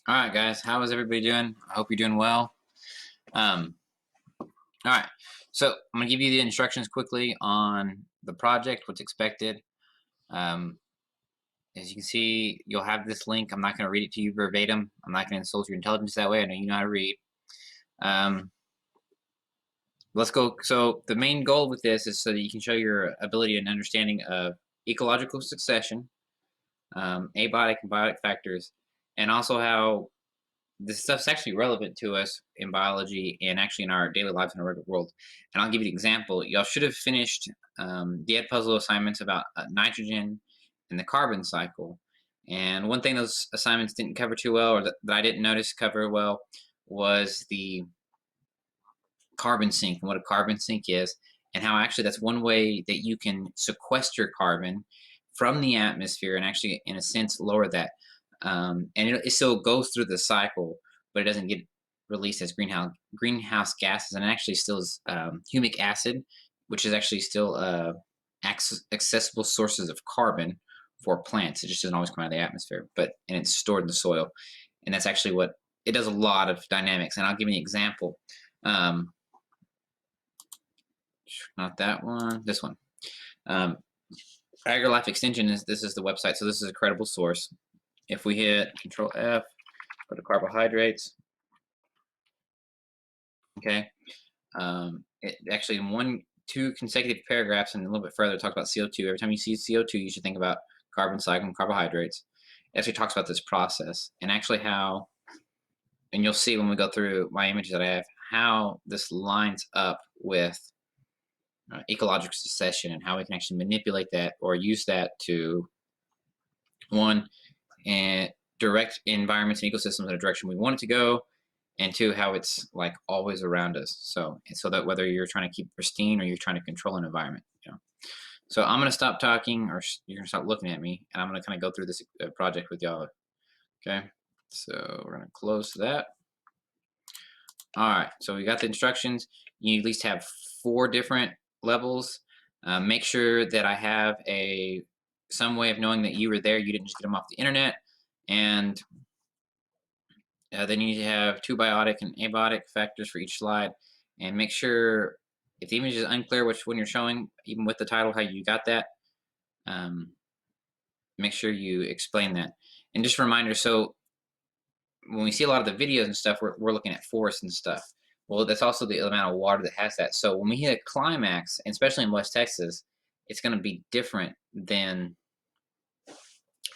All right, guys. How is everybody doing? I hope you're doing well. Um, all right. So I'm gonna give you the instructions quickly on the project, what's expected. Um, as you can see, you'll have this link. I'm not gonna read it to you verbatim. I'm not gonna insult your intelligence that way. I know you know how to read. Um, let's go. So the main goal with this is so that you can show your ability and understanding of ecological succession, abiotic and biotic factors, and also how this stuff's actually relevant to us in biology and actually in our daily lives in our regular world. And I'll give you an example. Y'all should have finished the Ed puzzle assignments about nitrogen and the carbon cycle. And one thing those assignments didn't cover too well, or that I didn't notice cover well, was the carbon sink and what a carbon sink is, and how actually that's one way that you can sequester carbon from the atmosphere and actually, in a sense, lower that. And it still goes through the cycle, but it doesn't get released as greenhouse gases, and it actually still is humic acid, which is actually still accessible sources of carbon for plants. It just doesn't always come out of the atmosphere, and it's stored in the soil, and that's actually what it does. A lot of dynamics, and I'll give you an example. Um, Not that one. This one. Um, AgriLife Extension is this is the website, so this is a credible source. If we hit Control F, go to carbohydrates. Okay. It actually in two consecutive paragraphs and a little bit further talks about CO2. Every time you see CO2, you should think about carbon cycle and carbohydrates. It actually talks about this process and actually how, and you'll see when we go through my images that I have, how this lines up with ecological succession and how we can actually manipulate that or use that to one and direct environments and ecosystems in a direction we want it to go, and two, how it's like always around us. So that whether you're trying to keep pristine or you're trying to control an environment, So I'm gonna stop talking, or you're gonna stop looking at me, and I'm gonna kind of go through this project with y'all. Okay, so we're gonna close that. All right, so we got the instructions. You at least have 4 different levels. Make sure that I have some way of knowing that you were there. You didn't just get them off the internet. And then you need to have 2 biotic and abiotic factors for each slide. And make sure if the image is unclear which one you're showing, even with the title, how you got that, um, make sure you explain that. And just a reminder, so when we see a lot of the videos and stuff, we're looking at forests and stuff. Well, that's also the amount of water that has that. So when we hit a climax, and especially in West Texas, it's going to be different than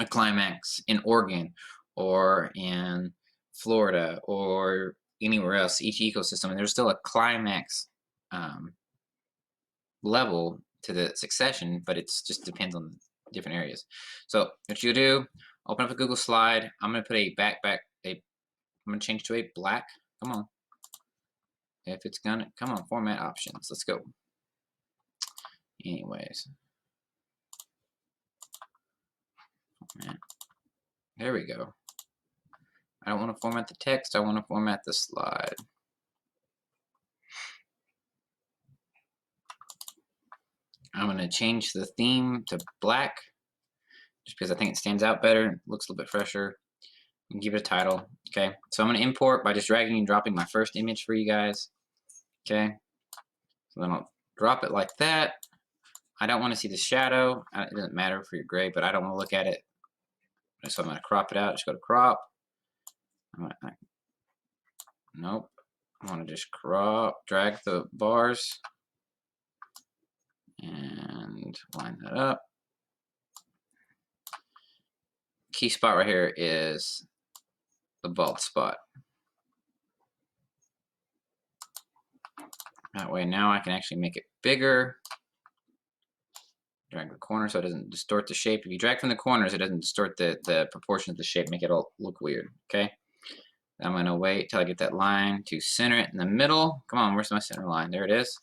a climax in Oregon or in Florida or anywhere else. Each ecosystem, and there's still a climax um, level to the succession, but it just depends on different areas. So what you do, open up a Google slide. I'm going to put a I'm going to change to a black. Come on. If it's gonna come on, format options. Let's go. Anyways, format. There we go. I don't want to format the text. I want to format the slide. I'm going to change the theme to black just because I think it stands out better. Looks a little bit fresher. And give it a title. Okay. So I'm going to import by just dragging and dropping my first image for you guys. Okay. So then I'll drop it like that. I don't want to see the shadow. It doesn't matter for your gray, but I don't want to look at it. So I'm going to crop it out. Just go to crop. Nope. I want to just drag the bars and line that up. Key spot right here is the bald spot. That way now I can actually make it bigger. Drag the corner so it doesn't distort the shape. If you drag from the corners, it doesn't distort the proportion of the shape, make it all look weird, okay? I'm gonna wait till I get that line to center it in the middle. Come on, where's my center line? There it is.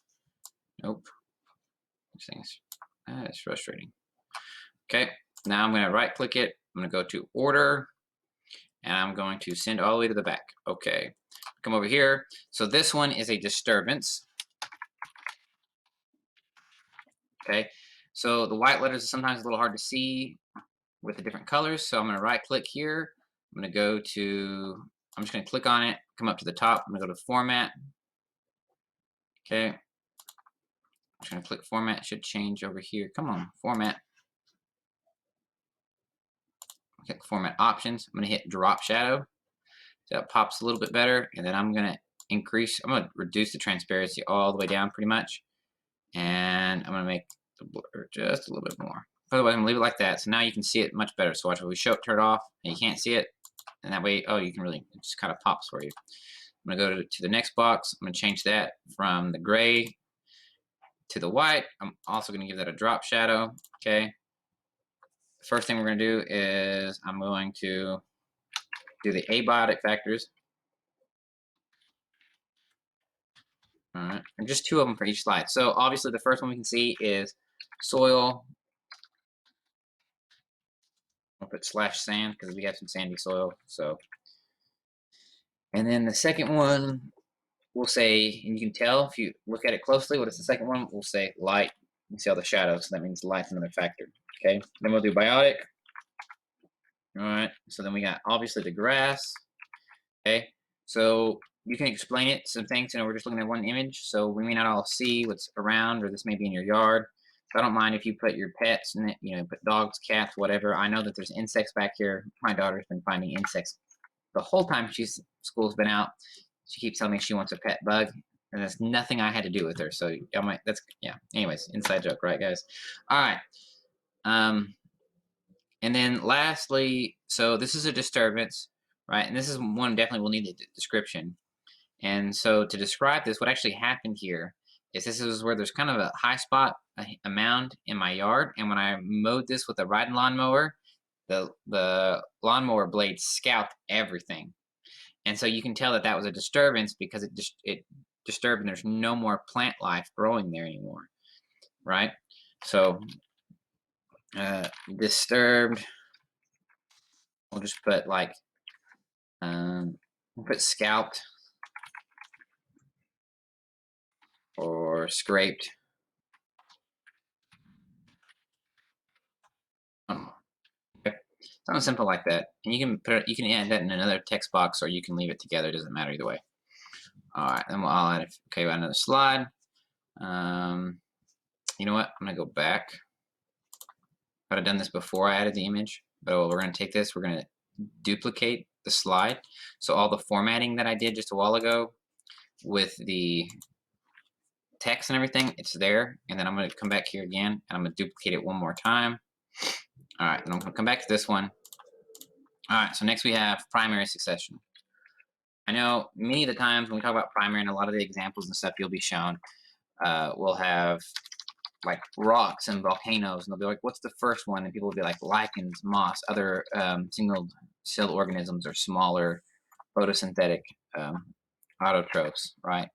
Nope. That is frustrating. Okay, now I'm gonna right click it. I'm gonna go to order, and I'm going to send all the way to the back. Okay, come over here. So this one is a disturbance. Okay, so the white letters are sometimes a little hard to see with the different colors. So I'm going to right click here. I'm going to go to, I'm just going to click on it, come up to the top. I'm going to go to Format. Okay. I'm just going to click Format. It should change over here. Come on, Format. Click Format Options. I'm going to hit Drop Shadow. So that pops a little bit better. And then I'm going to I'm going to reduce the transparency all the way down pretty much. And I'm going to make the blur just a little bit more. Otherwise, I'm going to leave it like that. So now you can see it much better. So watch, if we turn it off and you can't see it. And that way, oh, you can really, it just kind of pops for you. I'm going to go to the next box. I'm going to change that from the gray to the white. I'm also going to give that a drop shadow. Okay. The first thing we're going to do is I'm going to do the abiotic factors. All right, and just 2 of them for each slide. So obviously the first one we can see is soil. I'll put /sand because we have some sandy soil. So, and then the second one we'll say, and you can tell if you look at it closely, what is the second one? We'll say light. You see all the shadows, so that means light's another factor. Okay, then we'll do biotic. All right, so then we got obviously the grass. Okay, so you can explain it, some things, we're just looking at one image, so we may not all see what's around, or this may be in your yard. So I don't mind if you put your pets in it, put dogs, cats, whatever. I know that there's insects back here. My daughter's been finding insects the whole time school's been out. She keeps telling me she wants a pet bug, and that's nothing I had to do with her. So yeah. Anyways, inside joke, right, guys? All right. And then lastly, so this is a disturbance, right? And this is one definitely will need a description. And so to describe this, what actually happened here is this is where there's kind of a high spot, a mound in my yard. And when I mowed this with a riding lawnmower, the lawnmower blade scalped everything. And so you can tell that that was a disturbance because it disturbed and there's no more plant life growing there anymore, right? So disturbed, we'll just put like, we'll put scalped or scraped. Oh, okay. Something simple like that. And you can you can add that in another text box, or you can leave it together. It doesn't matter either way. All right, then I'll add, okay, we'll add another slide. You know what? I'm gonna go back. I'd have done this before I added the image, but we're gonna take this, we're gonna duplicate the slide. So all the formatting that I did just a while ago with the text and everything, it's there. And then I'm gonna come back here again and I'm gonna duplicate it one more time. All right, and I'm gonna come back to this one. All right, so next we have primary succession. I know many of the times when we talk about primary and a lot of the examples and stuff you'll be shown, we'll have like rocks and volcanoes, and they'll be like, what's the first one? And people will be like lichens, moss, other single-celled organisms or smaller photosynthetic autotrophs, right?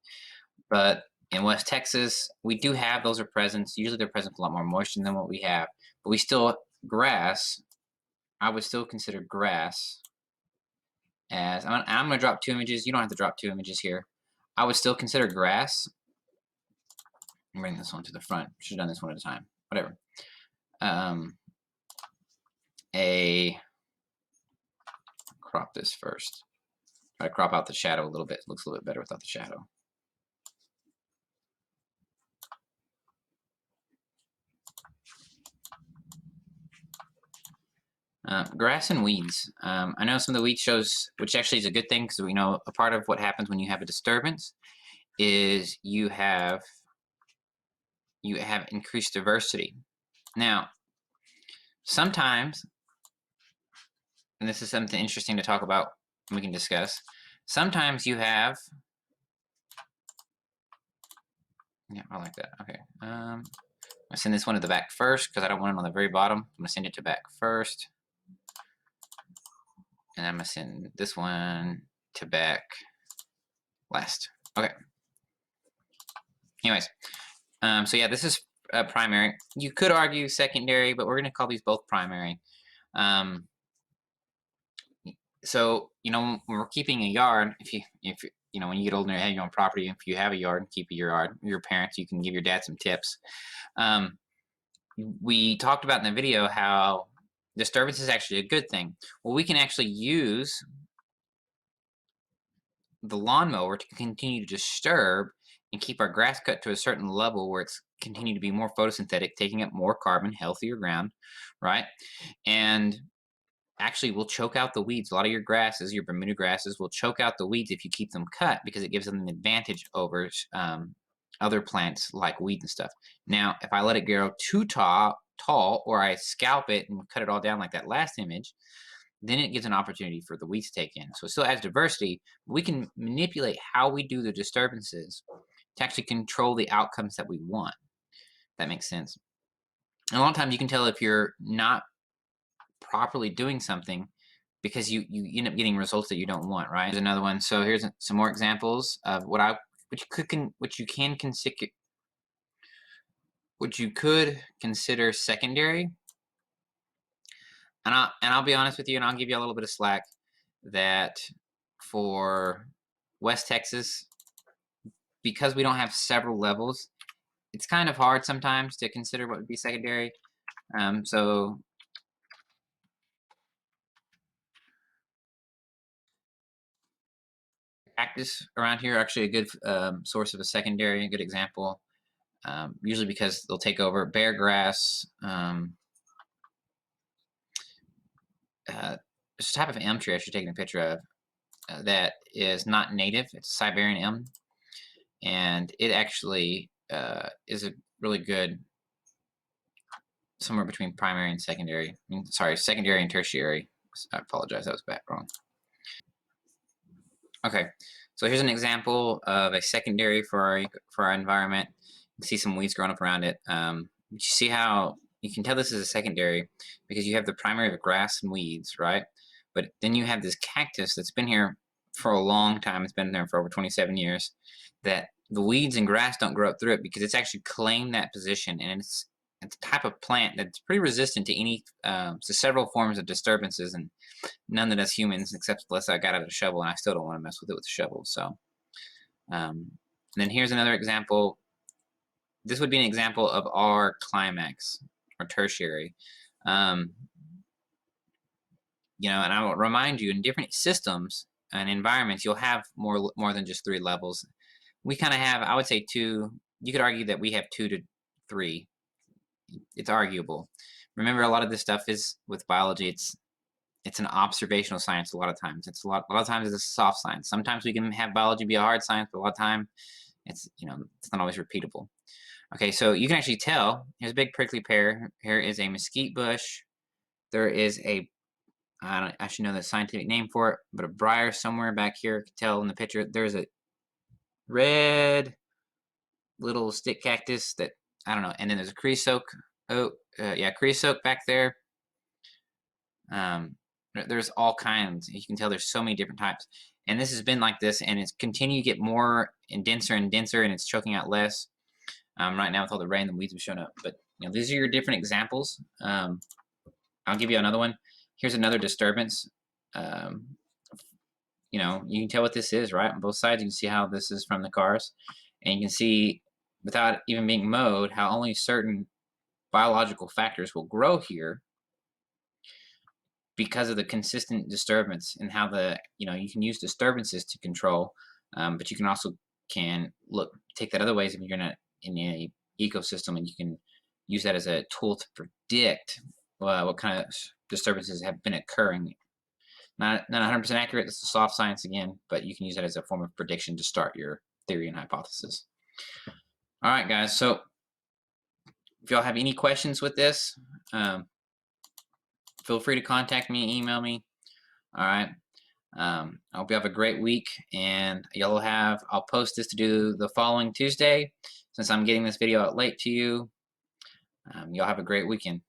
But in West Texas, we do have those are present. Usually they're present with a lot more moisture than what we have, but we still, grass, I would still consider grass as, I'm going to drop 2 images. You don't have to drop 2 images here. I would still consider grass. Bring this one to the front. Should have done this one at a time. Whatever. Crop this first. Try to crop out the shadow a little bit. It looks a little bit better without the shadow. Grass and weeds. I know some of the weed shows, which actually is a good thing because we know a part of what happens when you have a disturbance is you have increased diversity. Now, sometimes, and this is something interesting to talk about, we can discuss. Sometimes you have, yeah, I like that. Okay. I'm gonna send this one to the back first because I don't want it on the very bottom. I'm gonna send it to back first. And I'm gonna send this one to back last. Okay. Anyways, so yeah, this is primary. You could argue secondary, but we're gonna call these both primary. So when we're keeping a yard, if when you get older and have your own property, if you have a yard and keep your yard, your parents, you can give your dad some tips. We talked about in the video how disturbance is actually a good thing. Well, we can actually use the lawnmower to continue to disturb and keep our grass cut to a certain level where it's continue to be more photosynthetic, taking up more carbon, healthier ground, right? And actually will choke out the weeds. A lot of your grasses, your Bermuda grasses, will choke out the weeds if you keep them cut because it gives them an advantage over other plants like weeds and stuff. Now, if I let it grow too tall, or I scalp it and cut it all down like that last image, then it gives an opportunity for the weeds to take in. So it still adds diversity. We can manipulate how we do the disturbances to actually control the outcomes that we want. That makes sense. And a lot of times you can tell if you're not properly doing something because you end up getting results that you don't want, right? Here's another one. So here's some more examples of what you could consider secondary. And I'll be honest with you, and I'll give you a little bit of slack that for West Texas, because we don't have several levels, it's kind of hard sometimes to consider what would be secondary. So cactus around here are actually a good source of a secondary, a good example. Usually because they'll take over bear grass. There's a type of elm tree I should take a picture of that is not native. It's Siberian elm, and it actually is a really good somewhere between primary and secondary. I mean, sorry, secondary and tertiary. I apologize, that was wrong. Okay, so here's an example of a secondary for our environment. You can see some weeds growing up around it. You see how you can tell this is a secondary because you have the primary of grass and weeds, right? But then you have this cactus that's been here for a long time. It's been there for over 27 years. That the weeds and grass don't grow up through it because it's actually claimed that position, and it's a type of plant that's pretty resistant to any to several forms of disturbances, and none that us humans, except unless I got out a shovel, and I still don't want to mess with it with a shovel. So, then here's another example. This would be an example of our climax or tertiary. You know, and I will remind you, in different systems and environments, you'll have more than just 3 levels. We kind of have, I would say, 2. You could argue that we have 2 to 3. It's arguable. Remember, a lot of this stuff is with biology. It's an observational science a lot of times. A lot of times it's a soft science. Sometimes we can have biology be a hard science, but a lot of time it's it's not always repeatable. Okay, so you can actually tell. Here's a big prickly pear. Here is a mesquite bush. There is I should know the scientific name for it, but a briar somewhere back here. You can tell in the picture. There's a red little stick cactus that I don't know, and then there's a creosote. Yeah, creosote back there. There's all kinds. You can tell there's so many different types, and this has been like this, and it's continued to get more and denser, and it's choking out less. Right now with all the rain, the weeds have shown up, but these are your different examples. I'll give you another one. Here's another disturbance. You can tell what this is, right? On both sides, you can see how this is from the cars, and you can see without even being mowed how only certain biological factors will grow here because of the consistent disturbance, and how you can use disturbances to control, but you can also take that other ways if you're in a ecosystem, and you can use that as a tool to predict what kind of disturbances have been occurring. Not 100% accurate. It's a soft science again, but you can use that as a form of prediction to start your theory and hypothesis. All right, guys. So if y'all have any questions with this, feel free to contact me, email me. All right. I hope you have a great week, and I'll post this to do the following Tuesday, since I'm getting this video out late to you. Y'all have a great weekend.